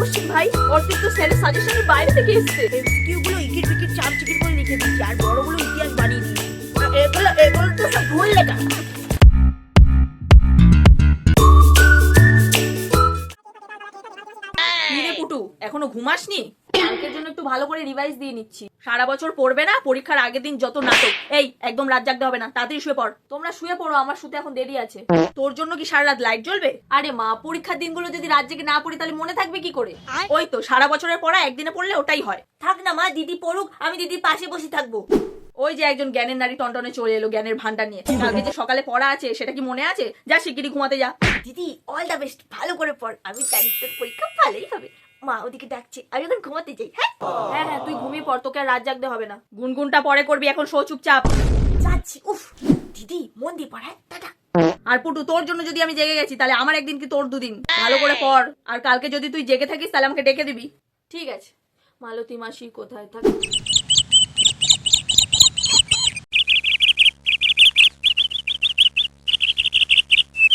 Question ভাই? ওর কিন্তু স্যারের সাজেশনের বাইরে থেকে এসেছে। এমসিকিউ গুলো ইকিট বিকিট চামচিকিট করে লিখে দিচ্ছি, আর বড়গুলো ইতিহাস বানিয়ে দিচ্ছি। এগুলো তো সব ভুল লেখা। পুটু, এখনো ঘুমাসনি? কালকের জন্য একটু ভালো করে রিভাইজ দিয়ে নিচ্ছি। সারা বছর পড়বে না, পরীক্ষার আগের দিন যত নাটক। এই একদম রাত জাগতে হবে না, তাড়াতাড়ি শুয়ে পড়। তোমরা শুয়ে পড়ো, আমার শুতে এখন দেরি আছে। তোর জন্য কি সারা রাত লাইট জ্বলবে? আরে মা, পরীক্ষার দিনগুলো যদি রাত জেগে না পড়ি তাহলে মনে থাকবে কি করে? ওই তো সারা বছরের পড়া একদিনে পড়লে ওটাই হয়। থাক না মা, দিদি পড়ুক, আমি দিদির পাশে বসে থাকবো। ওই যে একজন জ্ঞানের নারী টনটনে চলে এলো জ্ঞানের ভান্ডার নিয়ে। কালকে যে সকালে পড়া আছে সেটা কি মনে আছে? যা শিগগিরই ঘুমাতে যা। দিদি অল দ্য বেস্ট, ভালো করে পড়, আমি জানি তোর পরীক্ষা ভালোই হবে। মা ওদিকে ডাকছে, আমি এখন ঘুমাতে যাই। হ্যাঁ হ্যাঁ, তুই ঘুমিয়ে পড়, তোকে আর রাত জাগতে হবে না। গুনগুনটা পরে করবি, এখন শো চুপচাপ। যাচ্ছি। উফ দিদি, মন দিয়ে পড়। হ্যাঁ টাটা। আর পুটু, তোর জন্য যদি আমি জেগে গেছি তাহলে আমার একদিন কি তোর দুদিন। ভালো করে পড়, আর কালকে যদি তুই জেগে থাকিস তাহলে আমাকে ডেকে দিবি। ঠিক আছে। মালতী মাসি কোথায় থাকে?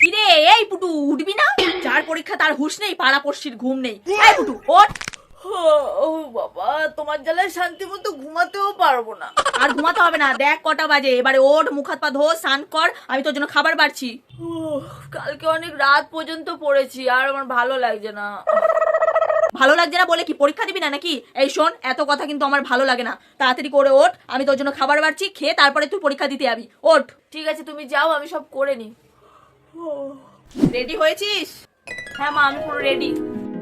কিরে এই পুটু, উঠবি না? যার পরীক্ষা তার হুঁশ নেই, পাড়া পড়শির ঘুম নেই। এই পুটু ওঠ। ও বাবা, তোমার জ্বালায় শান্তি মতো ঘুমাতেও পারবো না। আর ঘুমাতে হবে না, দেখ কটা বাজে। এবারে ওঠ, মুখ হাত পা ধো, স্নান কর, আমি তোর জন্য খাবার বাড়ছি। কালকে অনেক রাত পর্যন্ত পড়েছি, আর আমার ভালো লাগছে না। ভালো লাগছে না বলে কি পরীক্ষা দিবি না নাকি? এই শোন, এত কথা কিন্তু আমার ভালো লাগে না। তাড়াতাড়ি করে ওঠ, আমি তোর জন্য খাবার বাড়ছি, খেয়ে তারপরে তুই পরীক্ষা দিতে যাবি। ওঠ। ঠিক আছে, তুমি যাও, আমি সব করে নি। রেডি হয়েছিস? হ্যাঁ মা, আমি পুরো রেডি।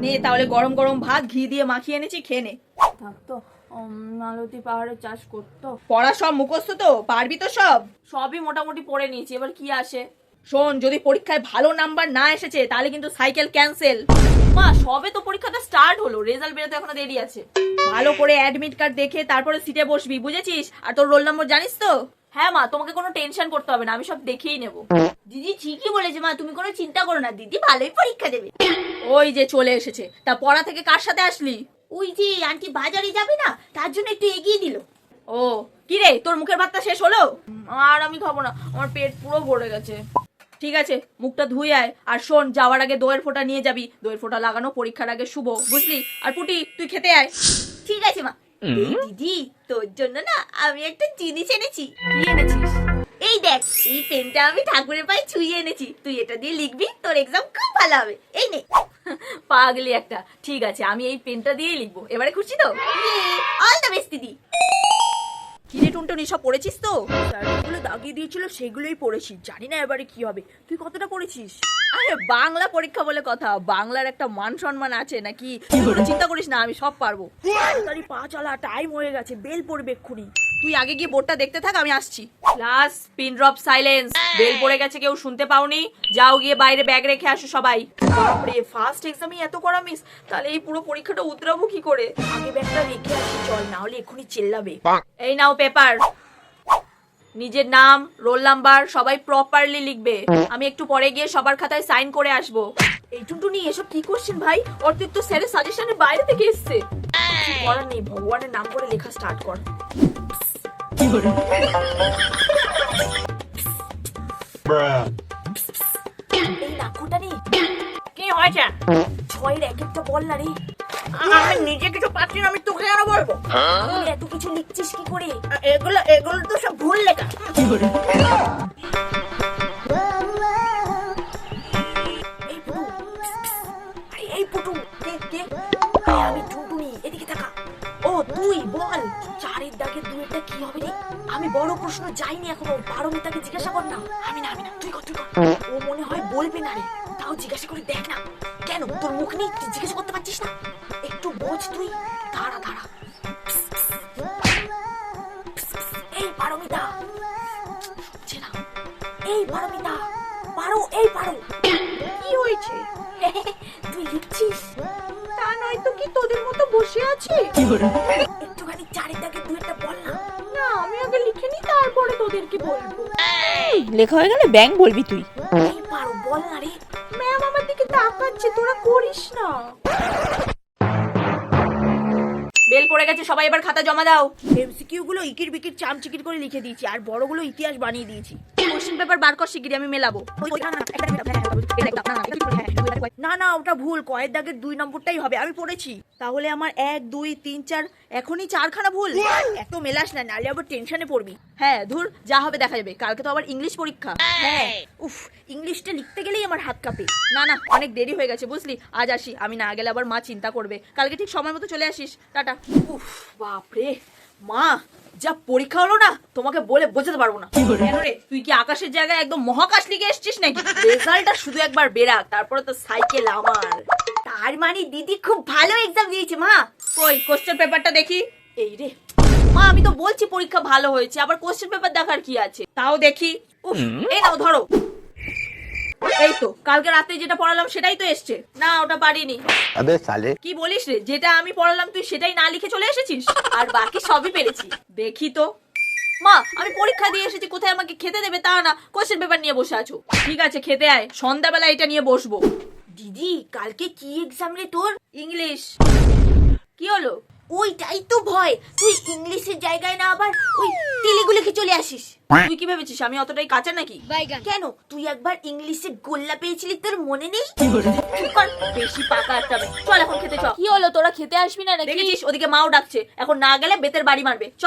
নে তাহলে গরম গরম ভাত ঘি দিয়ে মাখিয়ে এনেছি, খেয়ে নে। থাকতো মালতী পাহাড়ে চাষ করতো। পড়া সব মুখস্থ তো? পারবি তো সব? সবই মোটামুটি পড়ে নিয়েছি, এবার কি আসে। শোন, যদি পরীক্ষায় ভালো নাম্বার না এসেছে তাহলে কিন্তু সাইকেল ক্যান্সেল। মা সবে তো পরীক্ষাটা স্টার্ট হলো, রেজাল্ট বেরোতে এখনো দেরি আছে। ভালো করে অ্যাডমিট কার্ড দেখে তারপরে সিটে বসবি, বুঝেছিস? আর তোর রোল নম্বর জানিস তো? হ্যাঁ মা, তোমাকে কোনো টেনশন করতে হবে না, আমি সব দেখেই নেব। দিদি ঠিকই বলেছে মা, তুমি কোনো চিন্তা করো না, দিদি ভালোই পরীক্ষা দেবে। ওই যে চলে এসেছে। তা পড়া থেকে কার সাথে আসলি? ওই যে আন্টি বাজারে যাবে না, তার জন্য একটু এগিয়ে দিল। ও কি রে, তোর মুখের ভাতটা শেষ হলো? আর আমি খাবো না, আমার পেট পুরো ভরে গেছে। ঠিক আছে, মুখটা ধুয়ে আয়। আর শোন, যাওয়ার আগে দইয়ের ফোঁটা নিয়ে যাবি। দইয়ের ফোঁটা লাগানো পরীক্ষার আগে শুভ, বুঝলি? আর পুটি, তুই খেতে আয়। ঠিক আছে মা। দিদি, তোর জন্য না আমি একটা জিনিস এনেছি। কি এনেছিস? এই দেখ, এই পেনটা আমি ঠাকুরের পায়ে ছুঁয়ে এনেছি। তুই এটা দিয়ে লিখবি, তোর এক্সাম খুব ভালো হবে। এই নে। পাগলি একটা। ঠিক আছে, আমি এই পেনটা দিয়েই লিখবো। এবারে খুশি তো? অল দ্য বেস্ট দিদি। কিরে টুনটুনি, সব পড়েছিস তো? স্যার যেগুলো দাগিয়ে দিয়েছিল সেগুলোই পড়েছি, জানি না এবারে কি হবে। তুই কতটা পড়েছিস? আরে বাংলা পরীক্ষা বলে কথা, বাংলার একটা মান সম্মান আছে নাকি? চিন্তা করিস না, আমি সব পারবো। তাড়াতাড়ি পা চালা, টাইম হয়ে গেছে, বেল পড়বে এক্ষুনি। তুই আগে গিয়ে বোর্ডটা দেখতে থাক, আমি আসছি। Class pin drop silence. Bell পড়ে গেছে, কেউ শুনতে পাওনি? যাও গিয়ে বাইরে ব্যাগ রেখে আসো সবাই। বাপরে, ফার্স্ট এক্সামে এত করা মিস, তাহলে এই পুরো পরীক্ষাটা উতরাবো কি করে? আগে ব্যাগটা রেখে আসি চল, না হলে এক্ষুনি চিল্লাবে। এই নাও পেপার। নিজের নাম, রোল নাম্বার সবাই প্রপারলি লিখবে। আমি একটু পরে গিয়ে সবার খাতায় সাইন করে আসবো। এই টুনটুনি, এসব কি করছেন ভাই? অর্থিত তো স্যারের সাজেশনের বাইরে থেকে এসছে। কিছু করার নেই, ভগবানের নাম করে লেখা স্টার্ট কর। এই নাকুটা নেই। কি হয়েছে? ছয়ের এক একটা বল না রে। আমি নিজে কিছু পাচ্ছি না, আমি তোকে আরো বলবো। এত কিছু লিখছিস কি করে? এগুলো তো সব ভুল লেখা। এই পুটু, কে? আমি টুনটুনি, এদিকে তাকা। ও তুই বল, চারের দাগের দুয়েরটা কি হবে রে? আমি বড় প্রশ্ন যাইনি এখনো, পারমিতাকে জিজ্ঞাসা কর না। আমি না, তুই কর। ও মনে হয় বলবে না রে, তাও জিজ্ঞাসা করে দেখ না। কেন, তোর মুখ নেই, তুই জিজ্ঞাসা করতে পারছিস না? একটু বোঝ তুই। দাঁড়া। এই পারমিতা, শুনছে না? এই পারমিতা, পারো। কি হয়েছে? তুই লিখছিস? তা নয় তো কি, তোদের মতো বসে আছি? একটুখানি চারের দাগে দুয়েরটা বল না। না, আমি আগে লিখে নি, তারপরে তোদেরকে বলবো। লেখা হয়ে গেলে ব্যাং বলবি তুই। এই পারো, বল না রে। ম্যাম আমার দিকে তাকাচ্ছে, তোরা করিস না। বেল পড়ে পড়ে গেছে, সবাই এবার খাতা জমা দাও। এমসিকিউ গুলো ইকির বিকির চামচিকির করে লিখে দিয়েছি, আর বড়গুলো ইতিহাস বানিয়ে দিয়েছি। কোশ্চেন পেপার বার কর শিগগিরই, আমি মেলাবো। না না, ওটা ভুল, কয়ের দাগের 2 নম্বরটাই হবে, আমি পড়েছি। তাহলে আমার 1 2 3 4 এখনই 4খানা ভুল। এত মেলাস না, নালে আবার টেনশনে পড়বি। হ্যাঁ ধুর, যা হবে দেখা যাবে, কালকে তো আবার ইংলিশ পরীক্ষা। হ্যাঁ উফ, ইংলিশটা লিখতে গেলেই আমার হাত কাঁপে। না না, অনেক দেরি হয়ে গেছে বুঝলি, আজ আসি, আমি না গেলে আবার মা চিন্তা করবে। কালকে ঠিক সময় মতো চলে আসিস, টাটা। উফ বাপরে মা, যা পরীক্ষা হলো না, তোমাকে বলে বোঝাতে পারবো না। কেন রে, তুই কি আকাশের জায়গায় একদম মহাকাশ লিখে এসেছিস নাকি? রেজাল্টটা শুধু একবার বেরাক, তারপরে তো সাইকেল আমার। তার মানে দিদি খুব ভালো এক্সাম দিয়েছে মা। কই কোশ্চেন পেপারটা দেখি। এই রে মা, আমি তো বলছি পরীক্ষা ভালো হয়েছে, আবার কোশ্চেন পেপার দেখার কি আছে? তাও দেখি। উফ, এই নাও ধরো। এই তো কালকে রাতে যেটা পড়ালাম সেটাই তো এসছে। না ওটা পারিনি। अबे साले কি বলিস রে, যেটা আমি পড়ালাম তুই সেটাই না লিখে চলে এসেছিস? আর বাকি সবই পেরেছি। দেখি তো। মা, আমি পরীক্ষা দিয়ে এসেছি, কোথায় আমাকে খেতে দেবে তা না, কোশ্চেন পেপার নিয়ে বসে আছো। ঠিক আছে খেতে আয়, সন্ধ্যাবেলা এটা নিয়ে বসবো। দিদি কালকে কি এক্সাম রে তোর? ইংলিশ। কি হলো? ওইটাই তো ভয়, তুই ইংলিশের জায়গায় না আবার ওই তেলেগু লিখে চলে আসিস। তুই কি ভেবেছিস আমি অতটাই কাঁচা নাকি? কেন, তুই একবার ইংলিশে গোল্লা পেয়েছিলি, তোর মনে নেই? চুপ কর, বেশি পাকা একটা মেয়ে। চল এখন খেতে চ। কি হলো, তোরা খেতে আসবি না নাকি? দেখেছিস ওদিকে মাও ডাকছে, এখন না গেলে বেতের বাড়ি মারবে। চ।